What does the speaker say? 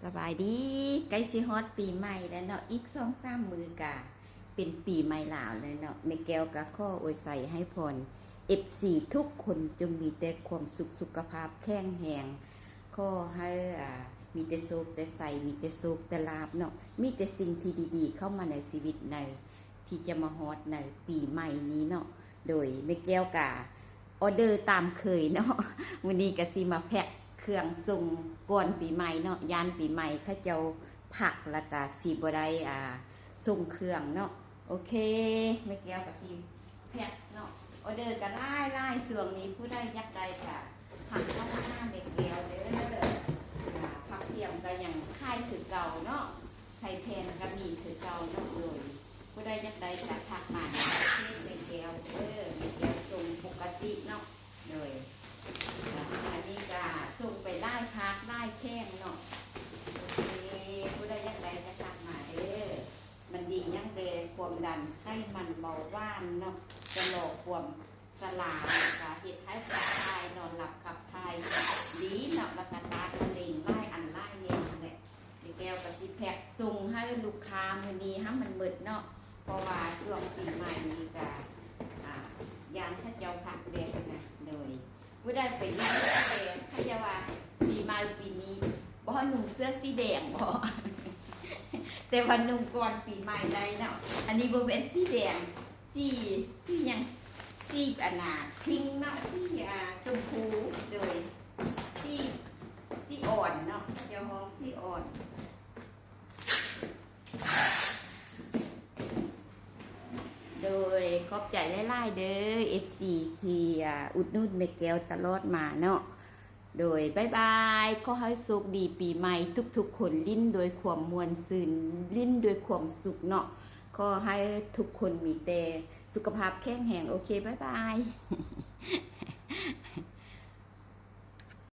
สบายดีใกล้สิฮอดปีใหม่แล้วเนาะอีก2-3 มื้อกะเป็นปีใหม่ลาวแล้วเนาะแม่แก้วก็ขออวยใส่ให้พร FC ทุกคนจงมีแต่ความสุขสุขภาพแข็งแรงขอให้มีแต่สุขแต่ใสมีแต่สุขแต่ลาภเนาะมีแต่สิ่งที่ดีๆเข้ามาในชีวิตในที่จะมาฮอดในปีใหม่นี้เนาะโดยแม่แก้วกะออเดอร์ตามเคยเนาะวันนี้ก็สิมาแพ็คเครื่องส่งก่อนปีใหม่เนาะยานปีใหม่เขาเจ้าผักแล้วก็สิบ่ได้ส่งเครื่องเนาะโอเคแม่แก้วก็สิแพ็คเนาะออเดอร์ก็ไล่ส่วนนี้ผู้ใดอยากได้ก็ผักเข้ามาหน้าแม่แก้วเด้อผักเทียมก็ยังขายคือเก่าเนาะไข่แทนก็มีคือเก่าเนาะเลยผู้ใดอยากได้ก็ทักมาที่แม่แก้วเด้อแม่แก้วส่งปกติเนาะเลยอันนี้ก็ส่งไปได้พักได้แข้งเนาะโอเคผู้ใดอยากได้จะทักมาเด้อมันดียังเดความดันไขมันเบาหวานเนาะจะหลอกความสลายค่ะเห็ดให้สลายนอนหลับขับถ่ายดีเนาะแล้วก็ตาตะลิงไล่อันไล่เนี่ยแหละแก้วกับที่แพ็กส่งให้ลูกค้ามือนี้ให้มันเบิดเนาะเพราะว่าช่วงปีใหม่นี้ก็ยานถ้าเจ้าผักเด็กนะโดยผู้ได้ไปยานแดงถ้าจะว่าปีใหม่ปีนี้บ่หนุ่มเสื้อสีแดงบ่แต่วันหนุ่มก่อนปีใหม่ได้เนาะอันนี้บ่เป็นสีแดงสีหยังสีพิงเนาะสีชมพูโดยสีอ่อนเนาะเจ้าห้องสีอ่อนโดยขอบใจหลายๆเด้อ FC ที่อุดหนุนแม่แก้วตลอดมาเนาะโดยบายบายขอให้สุขดีปีใหม่ทุกๆคนลิ้นโดยความมวลซื่นลิ้นโดยความสุขเนาะขอให้ทุกคนมีแต่สุขภาพแข็งแรงโอเคบายบาย